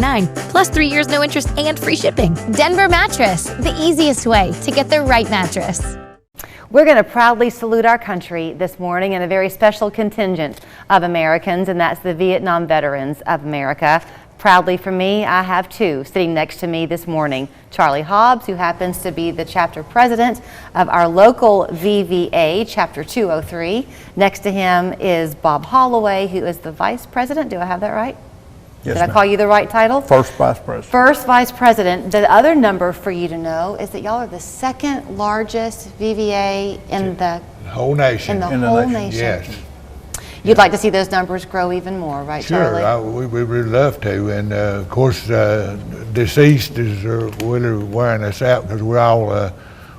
plus 3 years no interest and free shipping. Denver Mattress, the easiest way to get the right mattress. We're going to proudly salute our country this morning and a very special contingent of Americans, and that's the Vietnam Veterans of America. Proudly for me, I have two sitting next to me this morning. Charlie Hobbs, who happens to be the chapter president of our local VVA, Chapter 203. Next to him is Bob Holloway, who is the vice president. Do I have that right? Yes, Did I call you the right title? First Vice President. First Vice President. The other number for you to know is that y'all are the second largest VVA in the whole nation. In the whole nation. Yes. You'd like to see those numbers grow even more, right, Sure, Charlie? we would love to. And of course, deceased is really wearing us out because we're all,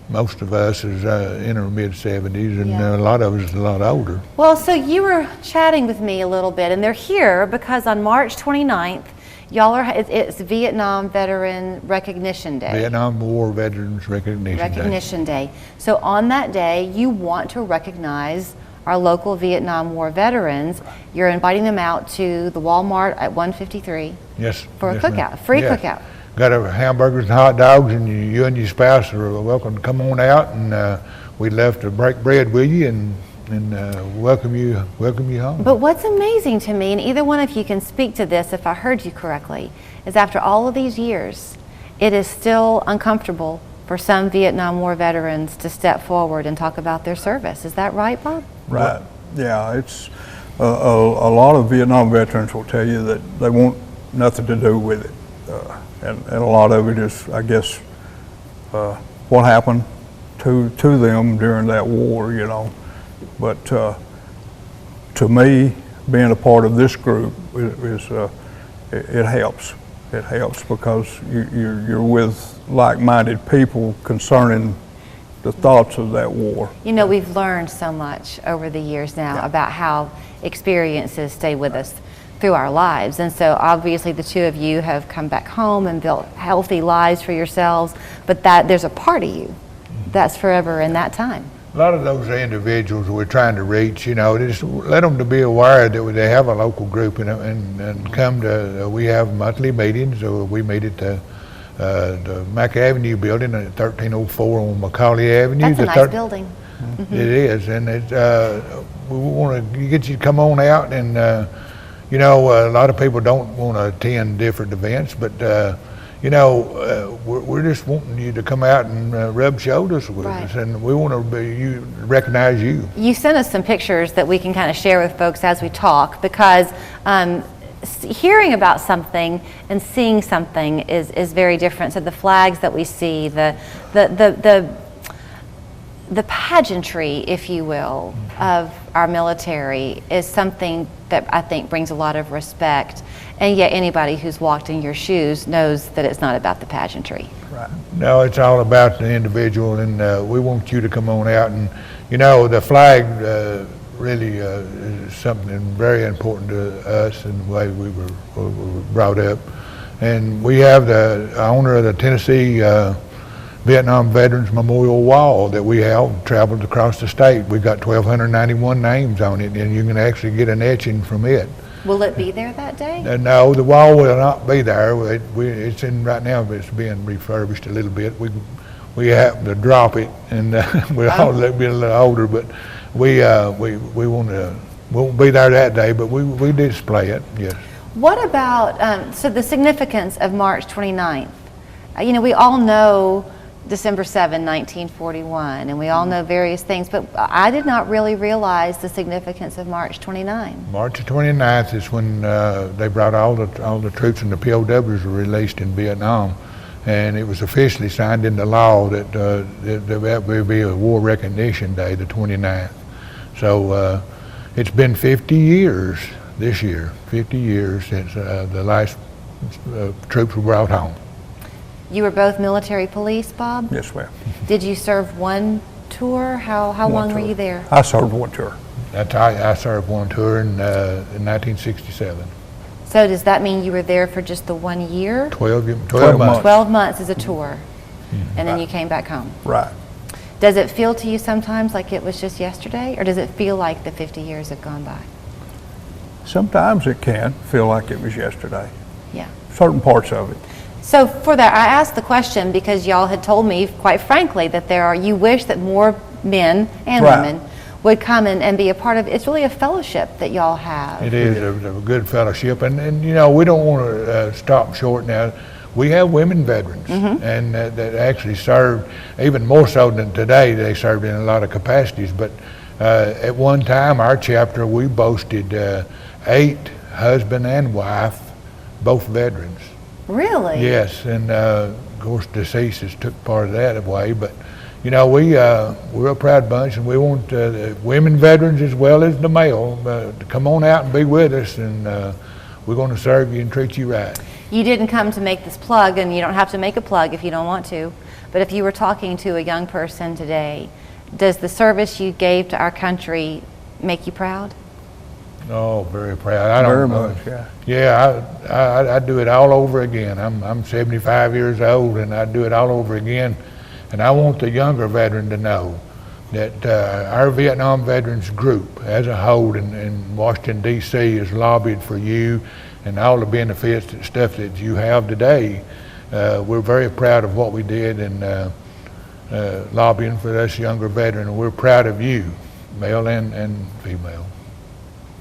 most of us is in our mid-70s, and a lot of us is a lot older. Well, so you were chatting with me a little bit, and they're here because on March 29th, y'all are, it's Vietnam Veteran Recognition Day. Vietnam War Veterans Recognition Day. So on that day, you want to recognize our local Vietnam War veterans. You're inviting them out to the Walmart at 153 for a cookout, free cookout. Got our hamburgers and hot dogs, and you and your spouse are welcome to come on out, and we'd love to break bread with you and welcome you home. But what's amazing to me, and either one of you can speak to this if I heard you correctly, is after all of these years, it is still uncomfortable for some Vietnam War veterans to step forward and talk about their service. Is that right, Bob? Right. Yeah, it's a lot of Vietnam veterans will tell you that they want nothing to do with it, and a lot of it is, I guess, what happened to them during that war, you know. But to me, being a part of this group it helps. It helps because you're with like-minded people concerning the thoughts of that war. You know, we've learned so much over the years now about how experiences stay with us through our lives. And so obviously the two of you have come back home and built healthy lives for yourselves, but that there's a part of you that's forever in that time. A lot of those individuals we're trying to reach, you know, just let them to be aware that they have a local group and come to, we have monthly meetings. So we meet at the Mack Avenue building at 1304 on Macaulay Avenue. That's a nice building. Mm-hmm. It is, and we want to get you to come on out, and you know, a lot of people don't want to attend different events, but you know, we're just wanting you to come out and rub shoulders with us, and we want to recognize you. You sent us some pictures that we can kind of share with folks as we talk, because hearing about something and seeing something is very different. So the flags that we see, the pageantry, if you will, of our military is something that I think brings a lot of respect. And yet anybody who's walked in your shoes knows that it's not about the pageantry. Right. No, it's all about the individual, and we want you to come on out. And you know, the flag really is something very important to us and the way we were brought up. And we have the owner of the Tennessee Vietnam Veterans Memorial Wall that we have traveled across the state. We've got 1,291 names on it, and you can actually get an etching from it. Will it be there that day? No, the wall will not be there. It's in right now, but it's being refurbished a little bit. We happen to drop it, and we're all a little older, but we won't be there that day, but we display it, yes. What about, so the significance of March 29th? You know, we all know December 7, 1941, and we all know various things, but I did not really realize the significance of March 29. March 29th is when they brought all the troops and the POWs were released in Vietnam, and it was officially signed into law that that would be a War Recognition Day, the 29th. So it's been 50 years this year, 50 years since the last troops were brought home. You were both military police, Bob? Yes, ma'am. Did you serve one tour? How long were you there? I served one tour. I served one tour in 1967. So does that mean you were there for just the 1 year? 12 months. 12 months is a tour, and then you came back home. Right. Does it feel to you sometimes like it was just yesterday, or does it feel like the 50 years have gone by? Sometimes it can feel like it was yesterday. Yeah. certain parts of it. So for that, I asked the question because y'all had told me, quite frankly, that you wish that more men and Right. women would come and be a part of. It's really a fellowship that y'all have. It is a good fellowship, and you know, we don't want to stop short now. We have women veterans, and that actually served, even more so than today, they served in a lot of capacities, but at one time, our chapter, we boasted 8 husband and wife, both veterans. Really? Yes, and of course, deceases took part of that away, but you know, we're a proud bunch, and we want women veterans as well as the male to come on out and be with us, and we're going to serve you and treat you right. You didn't come to make this plug, and you don't have to make a plug if you don't want to, but if you were talking to a young person today, does the service you gave to our country make you proud? Oh, very proud. I don't Very know. much, yeah. Yeah, I do it all over again. I'm 75 years old, and I do it all over again. And I want the younger veteran to know that our Vietnam Veterans Group as a whole in Washington, D.C. has lobbied for you and all the benefits and stuff that you have today. We're very proud of what we did in lobbying for us younger veterans. We're proud of you, male and female.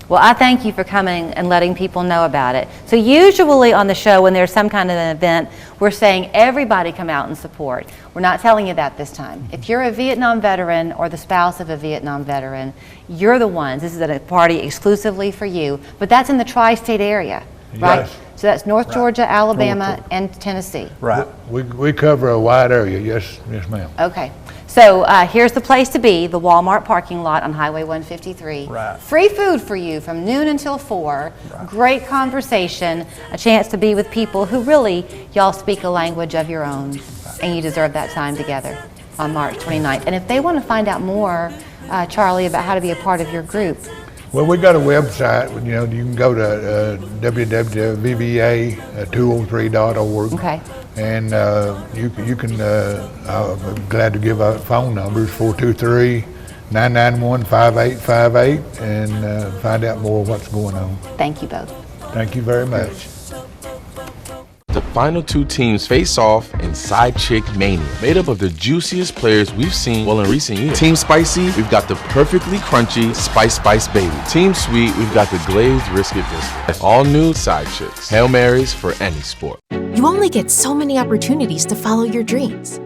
Well, I thank you for coming and letting people know about it. So usually on the show, when there's some kind of an event, we're saying everybody come out and support. We're not telling you that this time. If you're a Vietnam veteran or the spouse of a Vietnam veteran, you're the ones. This is a party exclusively for you, but that's in the tri-state area, right? Yes. So that's North Georgia, Alabama, North and Tennessee. Right. We cover a wide area, yes ma'am. Okay. So here's the place to be, the Walmart parking lot on Highway 153. Right. Free food for you from noon until 4. Right. Great conversation, a chance to be with people who really, y'all speak a language of your own, and you deserve that time together on March 29th. And if they want to find out more, Charlie, about how to be a part of your group. Well, we got a website. You know, you can go to www.vva203.org. Okay. And you can. I'm glad to give out phone numbers 423-991-5858 and find out more what's going on. Thank you both. Thank you very much. The final 2 teams face off in Side Chick Mania, made up of the juiciest players we've seen in recent years. Team Spicy, we've got the perfectly crunchy Spice Baby. Team Sweet, we've got the glazed Brisket Biscuit. All new Side Chicks. Hail Marys for any sport. You only get so many opportunities to follow your dreams,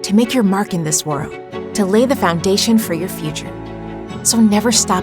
to make your mark in this world, to lay the foundation for your future. So never stop